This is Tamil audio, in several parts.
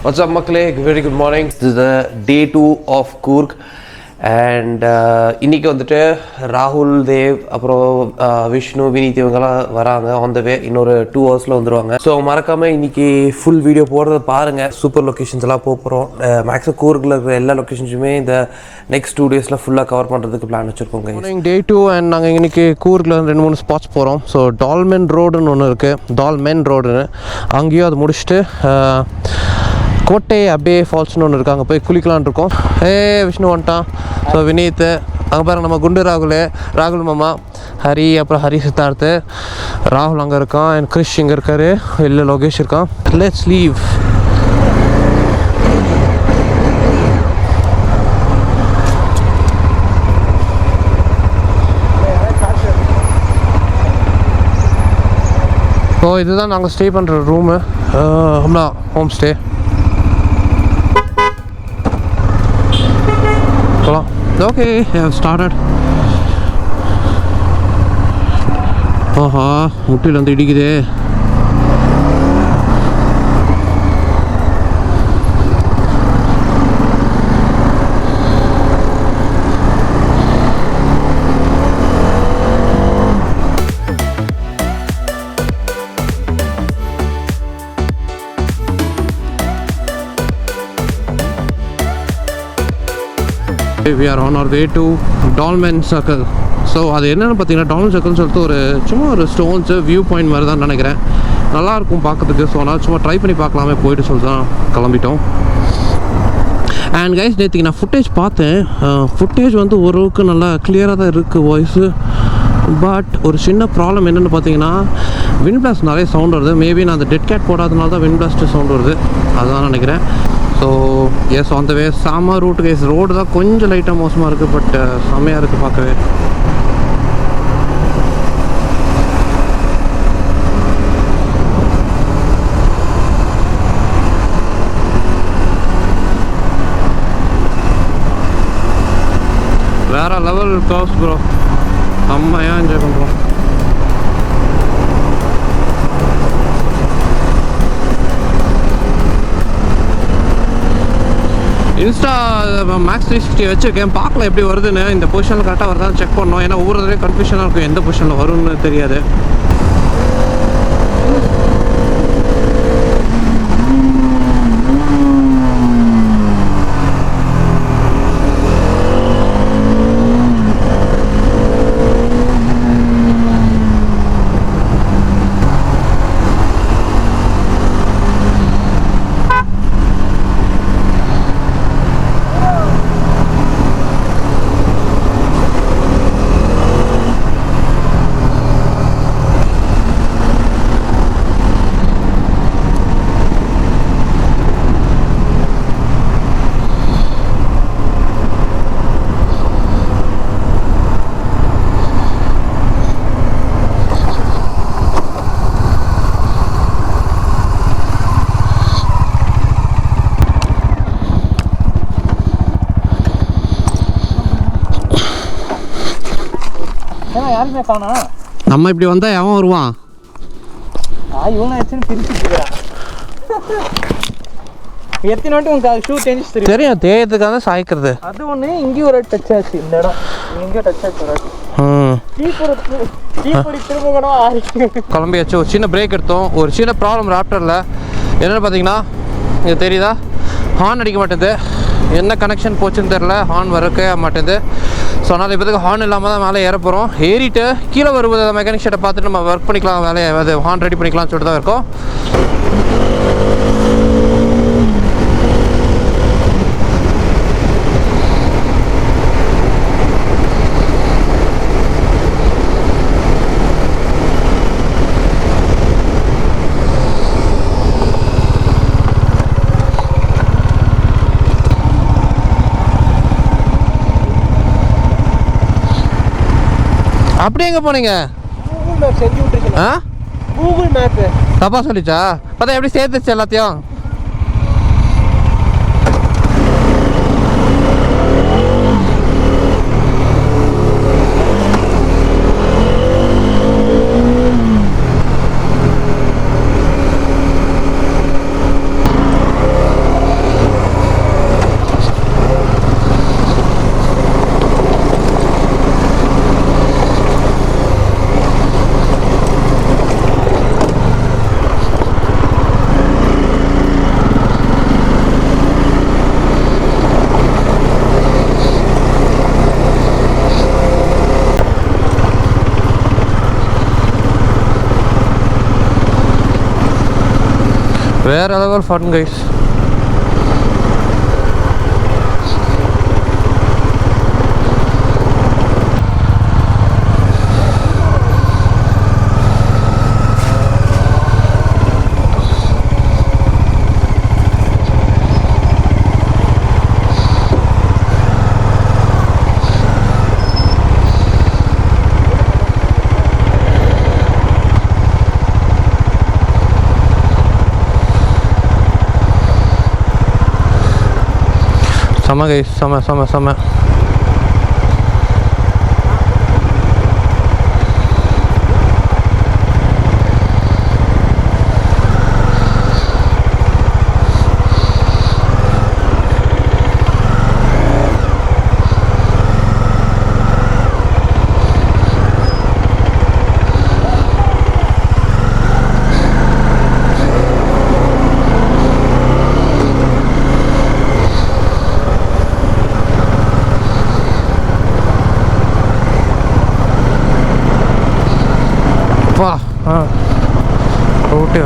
What's up, Makle? Very good morning. This is the day 2 of Coorg. And இன்னைக்கு வந்துட்டு ராகுல் தேவ் அப்புறம் விஷ்ணு வினீத் இவங்கெல்லாம் வராங்க ஆன் த வே. இன்னொரு 2 ஹவர்ஸில் வந்துடுவாங்க. ஸோ மறக்காமல் இன்னைக்கு ஃபுல் வீடியோ போடுறத பாருங்கள். சூப்பர் லொக்கேஷன்ஸ் எல்லாம் போகிறோம். மேக்ஸிமம் கூர்கில் இருக்கிற எல்லா லொக்கேஷன்ஸுமே இந்த நெக்ஸ்ட் 2 டேஸில் ஃபுல்லாக கவர் பண்ணுறதுக்கு பிளான் வச்சுருக்கோங்க. மார்னிங் டே 2 அண்ட் நாங்கள் இன்றைக்கி கூர்கில் 2-3 ஸ்பாட்ஸ் போகிறோம். ஸோ டால்மென் ரோடுன்னு ஒன்று இருக்குது, டால்மென் ரோடுன்னு. அங்கேயும் அது முடிச்சுட்டு கோட்டே அபே ஃபால்ஸ்னு ஒன்று இருக்குது, அங்கே போய் குளிக்கலான் இருக்கோம். விஷ்ணு வந்துட்டான். ஸோ வினீத் அங்கே பாருங்கள், நம்ம குண்டு ராகுல் மாமா, ஹரி, அப்புறம் ஹரி சித்தார்த்து, ராகுல் அங்கே இருக்கான், அண்ட் கிரிஷ் இங்கே இருக்கார், இல்லை லோகேஷ் இருக்கான். Let's leave. ஸோ இதுதான் நாங்கள் ஸ்டே பண்ணுற room, home stay. Okay, I have started. ஆஹா, முட்டில் வந்து இடிக்குதே. We are on our way to Dolmen Circle. So அது என்னென்னு பார்த்தீங்கன்னா, டால்மென் சர்க்கிள்னு சொல்லிட்டு சும்மா ஒரு ஸ்டோன்ஸு வியூ பாயிண்ட் மாதிரி தான் நினைக்கிறேன். நல்லாயிருக்கும் பார்க்கறதுக்கு. ஸோ அதனால் சும்மா ட்ரை பண்ணி பார்க்கலாமே போயிட்டு சொல்லிட்டு தான் கிளம்பிட்டோம். அண்ட் கைஸ், நேற்றுக்கு நான் ஃபுட்டேஜ் பார்த்தேன். ஃபுட்டேஜ் வந்து ஓரளவுக்கு நல்லா கிளியராக தான் இருக்குது வாய்ஸு. பட் ஒரு சின்ன ப்ராப்ளம் என்னென்னு பார்த்தீங்கன்னா, விண்ட் பிளாஸ்ட் நிறைய சவுண்ட் வருது. மேபி நான் அந்த டெட் கேட் போடாதனால தான் விண்ட் பிளாஸ்ட்டு சவுண்ட் வருது, அதுதான் நினைக்கிறேன். So S, on the way. Sama root guys. Road தான் கொஞ்சம் லைட்டாக மோசமாக இருக்குது, பட் செம்மையாக இருக்குது பார்க்கவே. வேறு லெவல் கர்வ்ஸ் ப்ரோ, செம்மையாக என்ஜாய் பண்ணுறோம். இன்ஸ்டா மேக்ஸ் 360 வச்சுருக்கேன், பார்க்கல எப்படி வருதுன்னு. இந்த பொசிஷனில் கரெக்டாக வருதான்னு செக் பண்ணோம். ஏன்னா ஒவ்வொரு தடவையும் கன்ஃபியூஷனாக இருக்கும், எந்த பொசிஷனில் வரும்னு தெரியாது. நம்ம இப்படி வந்தா எவன் வருவான்? தெரியும், தேயத்துக்காக சாய்க்கிறது. அது ஒன்று இங்கேயும் ஒரு டச் ஆச்சு, இந்த இடம் இங்கேயும் டச் ஆச்சு. கிளம்பியாச்சு. ஒரு சின்ன பிரேக் எடுத்தோம். ஒரு சின்ன ப்ராப்ளம் ராப்டரில் என்னென்னு பார்த்தீங்கன்னா, இங்கே தெரியுதா, ஹார்ன் அடிக்க மாட்டேது. என்ன கனெக்ஷன் போச்சுன்னு தெரில, ஹார்ன் வரக்க மாட்டேது. ஸோ அதனால் இப்போதுக்கு ஹார்ன் இல்லாமல் தான் மேலே ஏற போகிறோம். ஏறிட்டு கீழே வரும்போது மெக்கானிக் ஷெட்டை பார்த்துட்டு நம்ம ஒர்க் பண்ணிக்கலாம், வேலையை அது ஹார்ன் ரெடி பண்ணிக்கலாம்னு சொல்லிட்டு தான் இருக்கோம். அப்படி எங்கே போனீங்க? கூகுள் மேப் தப்பா சொல்லிச்சா? பார்த்தா எப்படி சேர்த்துச்சு எல்லாத்தையும். வேற level fun guys. Sama guys, sama. route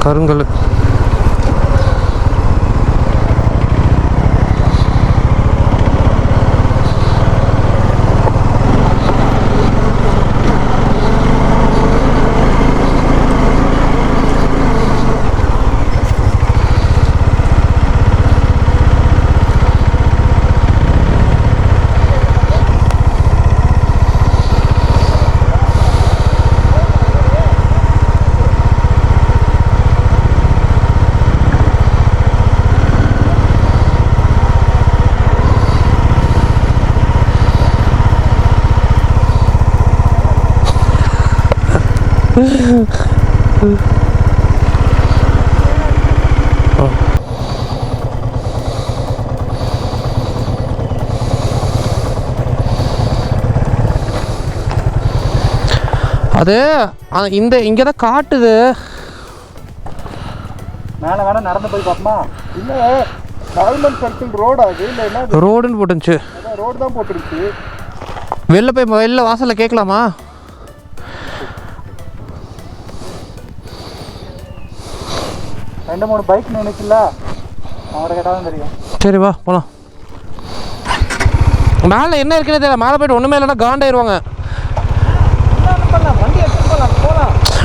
கருங்கல். அது இந்த இங்கே தான் காட்டுது. மேலே வேணா நடந்து போய் பார்ப்போமா? இல்லை டால்மென் சர்க்கிள் ரோடு ஆகுது. இல்லை என்ன ரோடுன்னு போட்டுருந்துச்சு. ரோடு தான் போட்டுருச்சு. வெளில வாசலில் கேட்கலாமா? ரெண்டு மூணு பைக் நினைக்கல, அவரை கேட்டாலும் தெரியும். சரி வா போகலாம். மேலே என்ன இருக்குன்னு தெரியல. மேலே போய்ட்டு ஒன்றுமே இல்லைன்னா காண்டாயிருவாங்க.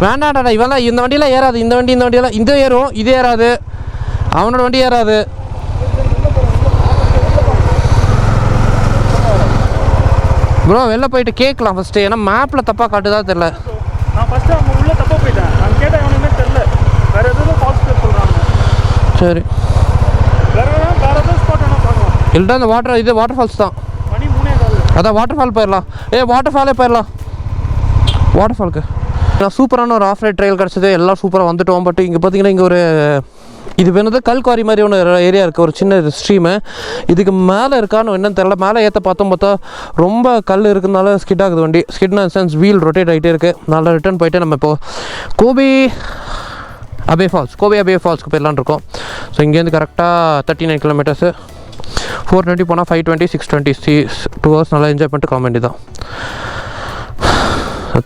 வேண்டாம்டா இவெல்லாம் இந்த வண்டியெல்லாம் ஏறாது. இந்த வண்டியெல்லாம் இந்த ஏறும், இது ஏறாது. அவனோட வண்டி ஏறாது. ப்ரோ வெளில போயிட்டு கேட்கலாம் ஃபஸ்ட்டு. ஏன்னா மேப்பில் தப்பாக காட்டுதா தெரில. நான் ஃபஸ்ட்டு அவங்க உள்ளே தப்பாக போயிட்டேன். நான் கேட்டேன், அவனுமே தெரில. வேறு எதுவும் ஃபால்ஸ் பேர் சொல்கிறாங்க. சரி வேறு எதுவும் ஸ்பாட் வேணால் பார்க்கலாம். இல்லைடா இந்த இது வாட்டர் ஃபால்ஸ் தான். மணி 3:15. அதான் வாட்டர் ஃபால் போயிடலாம். வாட்டர் ஃபாலே போயிடலாம். வாட்டர் ஃபாலுக்கு நான் சூப்பரான ஒரு ஆஃப் ரைட் ட்ரையல் கிடச்சிது. எல்லாம் சூப்பராக வந்துட்டோம். பட் இங்கே பார்த்தீங்கன்னா இங்கே ஒரு இது வேணுது கல்குவாரி மாதிரி ஒன்று ஏரியா இருக்குது. ஒரு சின்ன ஸ்ட்ரீமு. இதுக்கு மேலே இருக்கான்னு என்னன்னு தெரியல. மேலே ஏற்ற பார்த்தா ரொம்ப கல் இருக்குதுனால ஸ்கிட் ஆகுது வண்டி. ஸ்கிட்னா சென்ஸ் வீல் ரொட்டேட் ஆகிட்டே இருக்குது. நல்லா ரிட்டர்ன் போயிட்டு நம்ம இப்போது கோபே அபே ஃபால்ஸ்க்கு போயிடலான் இருக்கோம். ஸோ இங்கேருந்து கரெக்டாக 39 கிலோமீட்டர்ஸு. 420 போனால் 520, 620 2 hours நல்லா என்ஜாய் பண்ணிட்டு கிளம்ப வேண்டியதான்.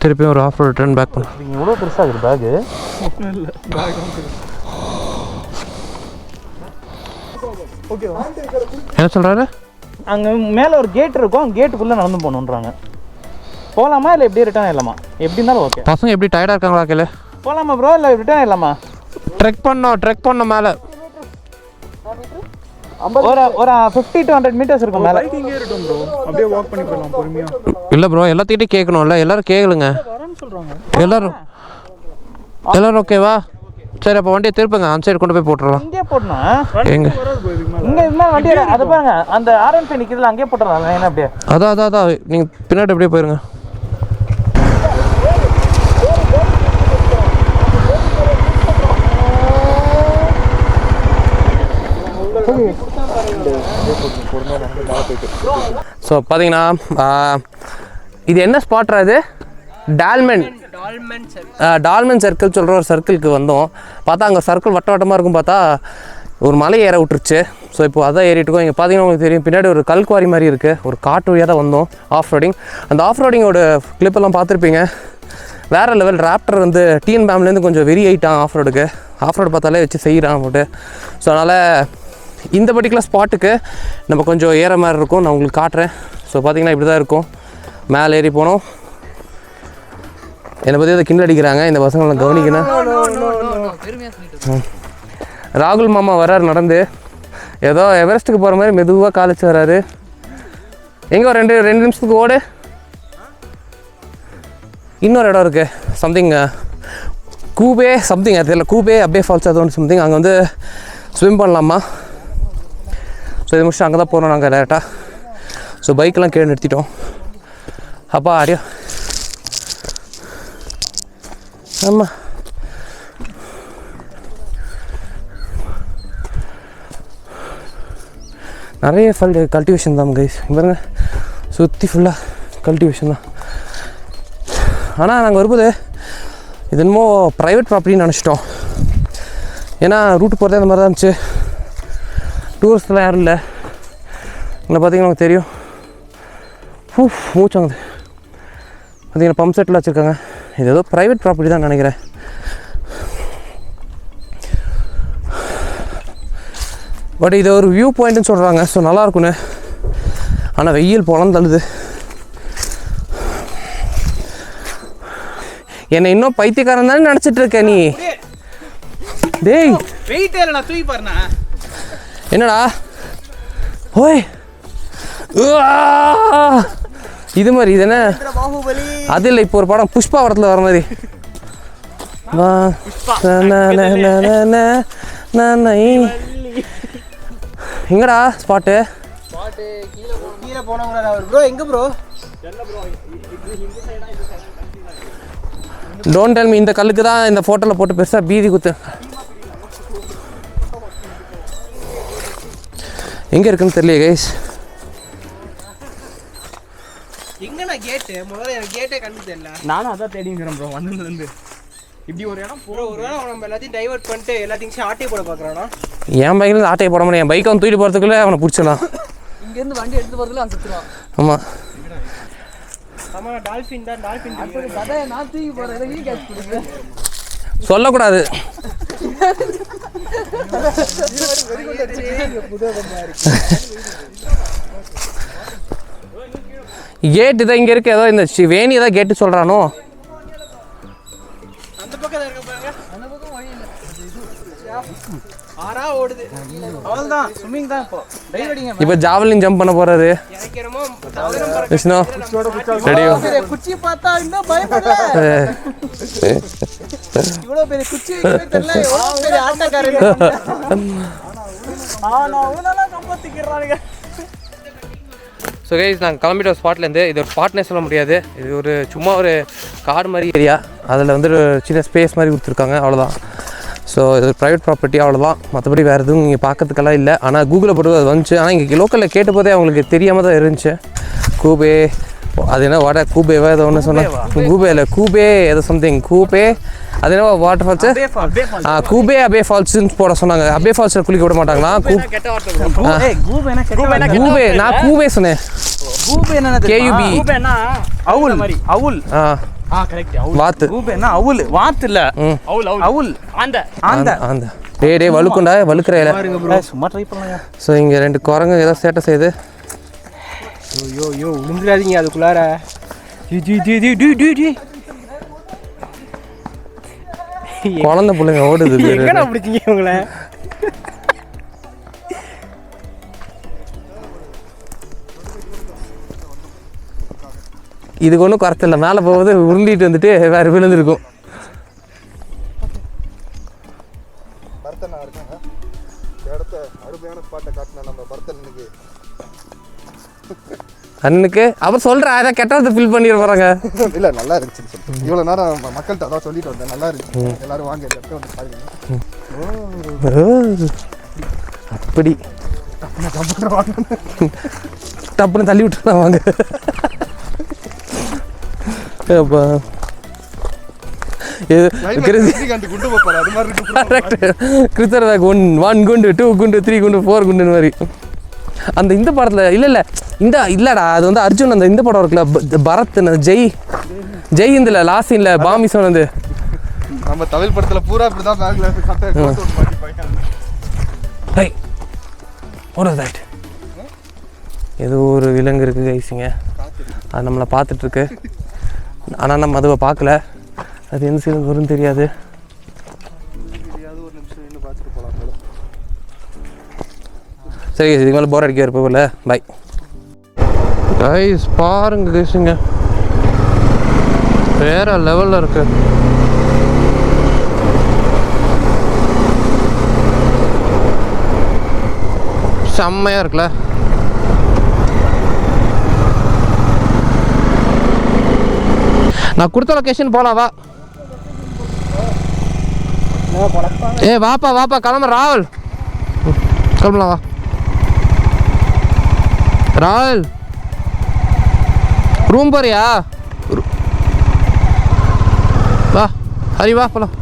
திருப்பியும் ஒரு ஆஃப் ரிட்டர்ன் பேக் பண்ண. எவ்வளோ பெருசாக இருக்குது பேகு? இல்லை பேக் ஓகே. என்ன சொல்கிறாரு? அங்கே மேலே ஒரு கேட் இருக்கும். கேட்டுக்குள்ளே நடந்து போகணுன்றாங்க. போகலாமா இல்லை எப்படி ரிட்டர்ன் ஆகிடலாமா? எப்படி இருந்தாலும் ஓகே. பசங்க எப்படி டயர்டாக இருக்காங்களா? கேளு. போகலாமா ப்ரோ இல்லை ரிட்டர்ன் ஆகிடலாமா? ட்ரெக் பண்ணோம் மேலே ஒரு 50 to 100 மீட்டர்ஸ் இருக்கும் மேலே. இங்கே இருக்கட்டும் ப்ரோ, அப்படியே வாக் பண்ணி போகலாம் பொறுமையாக. இல்லை ப்ரோ எல்லாத்துக்கிட்டையும் கேட்கணும்ல. எல்லோரும் கேளுங்க. வரேன்னு சொல்கிறாங்க. எல்லோரும் ஓகேவா? சரி அப்போ வண்டியை திருப்புங்க, அந்த சைடு கொண்டு போய் போட்டுடலாம். இங்கே போடணும். எங்க இங்கே இதுமாதிரி வண்டி அது பாருங்க, அந்த R15 நிற்கிறதுல அங்கேயே போட்டுடலாம். என்ன அப்படியே அதான் நீங்கள் பின்னாடி அப்படியே போயிருங்க. ஸோ பார்த்தீங்கன்னா இது என்ன ஸ்பாட்ரா இது? டால்மென் சர்க்கிள் சொல்கிற ஒரு சர்க்கிளுக்கு வந்தோம். பார்த்தா அங்கே சர்க்கிள் வட்டமாக இருக்கும். பார்த்தா ஒரு மலை ஏற விட்டுருச்சு. ஸோ இப்போ அதான் ஏறிட்டுருக்கோம். இங்கே பார்த்தீங்கன்னா உங்களுக்கு தெரியும், பின்னாடி ஒரு கல்குவாரி மாதிரி இருக்குது. ஒரு காட்டு வழியாக தான் வந்தோம் ஆஃப் ரோடிங். அந்த ஆஃப் ரோடிங்கோட கிளிப்பெல்லாம் பார்த்துருப்பீங்க. வேறு லெவல். ராப்டர் வந்து டிஎன் பேம்லேருந்து கொஞ்சம் வெறி ஆகிட்டான் ஆஃப் ரோடுக்கு. ஆஃப் ரோடு பார்த்தாலே வச்சு செய்கிறான் போட்டு. ஸோ அதனால் இந்த பர்டிகுலர் ஸ்பாட்டுக்கு நம்ம கொஞ்சம் ஏற மாதிரி இருக்கும். நான் உங்களுக்கு காட்டுறேன். ஸோ பார்த்தீங்கன்னா இப்படி தான் இருக்கும். மேலே ஏறி போனோம். என்னை பற்றி அதை கிண்டல் அடிக்கிறாங்க இந்த பசங்களை கவனிக்கணும். ராகுல் மாமா வர்றாரு நடந்து. ஏதோ எவரெஸ்ட்டுக்கு போகிற மாதிரி மெதுவாக காலேஜ் வர்றாரு. எங்கே ரெண்டு நிமிஷத்துக்கு ஓடு. இன்னொரு இடம் இருக்குது சம்திங் கூபே சம்திங், அது இல்லை கூபே அபே ஃபால்ஸ் அது ஒன்று சம்திங். அங்கே வந்து ஸ்விம் பண்ணலாமா? ஸோ இது முடிச்சுட்டு அங்கே தான் போகிறோம் நாங்கள் டேரெக்டாக. ஸோ பைக்கெலாம் கீழே நிறுத்திட்டோம். அப்பா ஆடியோ ஆமாம். நிறைய கல்டிவேஷன் தான் கைஸ். பாருங்க சுற்றி ஃபுல்லாக கல்டிவேஷன் தான். ஆனால் நாங்கள் வரும்போது இது என்னமோ ப்ரைவேட் ப்ராப்பர்ட்டின்னு நினச்சிட்டோம். ஏன்னா ரூட்டு போகிறதே அந்த மாதிரி தான் இருந்துச்சு. டூரிஸ்ட்லாம் யாரும் இல்லை. இங்கே பார்த்தீங்கன்னா நமக்கு தெரியும் மூச்சாங்குது. பார்த்தீங்கன்னா பம்ப் செட்டில் வச்சுருக்காங்க. இது ஏதோ ப்ரைவேட் ப்ராப்பர்ட்டி தான் நினைக்கிறேன். பட் இது ஒரு வியூ பாயிண்ட்டுன்னு சொல்கிறாங்க. ஸோ நல்லாயிருக்குன்னு. ஆனால் வெயில் போலாம் தள்ளுது. என்னை இன்னும் பைத்தியக்காரன் தானே நினச்சிட்டு இருக்க நீ? டேய் வெயிட்டே இல்லை, நான் தூக்கி பாருண்ணா. என்னடா ஓய் இது மாதிரி இது என்ன அது இல்லை. இப்போ ஒரு படம் புஷ்பா படத்தில் வர மாதிரி எங்கடா ஸ்பாட்டு? கீழே போனவங்க ப்ரோ. எங்க ப்ரோ? Don't tell me. இந்த கல்லுக்கு தான் இந்த ஃபோட்டோவில் போட்டு பெருசாக பீதி குத்து. எங்கே இருக்குன்னு தெரியல கைஸ். எங்கண்ணா கேட்டு? முதல்ல எனக்கு கேட்டே கண்டு தெரியல. நானும் அதான் தேடிங்கிறேன் ப்ரோ. வந்ததுலேருந்து இப்படி ஒரு இடம் ப்ரோ. ஒரு வேளை நம்ம எல்லாத்தையும் டைவர்ட் பண்ணிட்டு எல்லாத்தையும் ஆட்டையை போட பார்க்குறானா? என் பைக்கில் ஆட்டையை போட முடியும். என் பைக்கை வந்து தூக்கிட்டு போகிறதுக்குள்ளே அவனை பிடிச்சிடலாம். இங்கேருந்து வண்டி எடுத்து போகிறதுல அவன் சுற்றுவான். ஆமாம். ஆமாம் டால்ஃபின் தான். டால்ஃபின் கதை நான் தூக்கி போகிறேன். நீ கேட்ச் கொடுங்க சொல்லக்கூடாது. கேட்டு தான் இங்கே இருக்கு. ஏதோ இந்த வேணி ஏதாவது கேட்டு சொல்கிறானோ? அந்த பக்கம் இருக்க பாருங்க. அந்த பக்கம் வழி இல்லை. ஆறா ஓடுது. அவ்வளோதான். ஸ்விம்மிங் தான் இப்போ. டைவடிங்க. இப்போ ஜாவலின் ஜம்ப் பண்ண போறாரு. விஷ்ணு ரெடியோ. குச்சி பார்த்தா இன்னும் பயப்படல. இவ்வளோ பெரிய குச்சி தெரியல. எவ்வளோ பெரிய ஆட்டக்காரர். நான் அவனெல்லாம் கம்பத்திக்கிறானுங்க. ஸோ கைஸ் நாங்கள் கிளம்பிட்ட ஸ்பாட்லேருந்து. இது ஒரு ஸ்பாட்னே சொல்ல முடியாது. இது ஒரு சும்மா ஒரு காடு மாதிரி ஏரியா. அதில் வந்து ஒரு சின்ன ஸ்பேஸ் மாதிரி கொடுத்துருக்காங்க, அவ்வளோதான். ஸோ இது ஒரு ப்ரைவேட் ப்ராப்பர்ட்டி, அவ்வளோதான். மற்றபடி வேறு எதுவும் இங்கே பார்க்கறதுக்கெல்லாம் இல்லை. ஆனால் கூகுளில் போட்டு அது வந்துச்சு. ஆனால் இங்கே லோக்கலில் கேட்ட போதே அவங்களுக்கு தெரியாமல் தான் இருந்துச்சு. கூபே அது என்ன வாட்டர் கூபேவா ஏதோ ஒன்று சொன்னேன். கூபே இல்லை கூபே ஏதோ சம்திங் கூபே அது என்ன வாட்டர் ஃபால்ஸு? கூபே அபே ஃபால்ஸ்ன்னு போட சொன்னாங்க. அபே ஃபால்ஸில் குளிக்க விட மாட்டாங்களா? கூபே நான் கூபே சொன்னேன். கேயூபி அவுல் அவுல் வாத்து. கூபேனா அவுல் வாத்து இல்லை. அவுல் அவுல் ஆந்த ஆந்த ஆந்த. டே வழுக்குண்டா வழுக்கிற சும்மா ட்ரை பண்ணலாம். ஸோ இங்கே ரெண்டு குரங்கு ஏதோ சேட்டை செய்யுது. ஐயோ விழுந்துடாதீங்க அதுக்குள்ளார. குழந்தை பிள்ளைங்க ஓடுது. எங்கடா பிடிச்சிங்க இவங்கள? இதுக்கு ஒன்றும் குறைச்சல. மேலே போகுது உருண்டிட்டு வந்துட்டு வேறு விழுந்துருக்கும். அண்ணுக்கு அவர் சொல்கிறேன் அதை கெட்டதை ஃபில் பண்ணிட போகிறாங்க. இல்லை நல்லா இருந்துச்சுன்னு சொல்லிட்டு இவ்வளோ நேரம் மக்கள்கிட்ட அதான் சொல்லிட்டு வந்தேன். நல்லா இருந்துச்சு, எல்லாரும் வாங்க இந்த இடத்துல வந்து பாருங்க. அப்படி டப்புன்னு தள்ளி விட்டுருந்தா வாங்க. அப்பா கிறிஸ்தர் 1 குண்டு 2 குண்டு 3 குண்டு 4 குண்டுன்னு மாதிரி அந்த இந்த படத்தில் இல்லை இல்லைடா அது வந்து அர்ஜுன் அந்த இந்த படம் இருக்குல்ல பரத் ஜெய் இந்தில் லாஸ்ட் சீனில் பாமிசன் வந்து நம்ம தமிழ் படத்தில் பூரா இப்படிதான் ஏதோ ஒரு விலங்கு இருக்குது கைஸுங்க, அது நம்மளை பார்த்துட்ருக்கு. ஆனால் நம்ம அதுவை பார்க்கல, அது எந்த சீனுக்கு வரும்னு தெரியாது. சரி இதுக்கு மேலே போர் அடிக்க இருப்போம்ல, பை கைஸ். பாருங்க கைஸுங்க, வேற லெவலில் இருக்கு. செம்மையாக இருக்குல்ல. நான் கொடுத்த லொக்கேஷன் போலாம் வா. வாப்பா கிளம்புற ராகுல், கிளம்பலாம் வா. ராகுல் ரூம் போறியா? வா ஹரி வா போலாம்.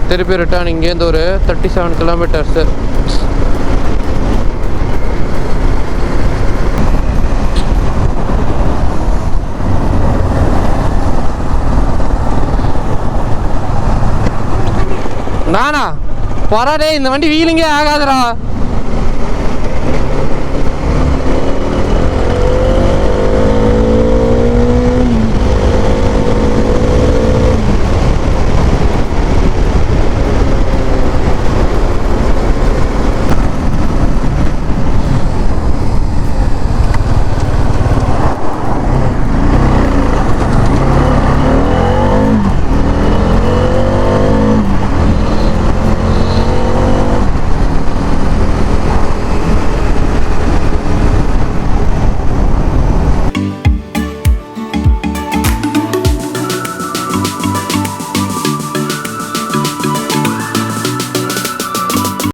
திருப்பி ரிட்டர்ன் இங்கேருந்து ஒரு 37 கிலோமீட்டர்ஸு. நானா போறாடே, இந்த வண்டி வீலிங்கே ஆகாதுடா.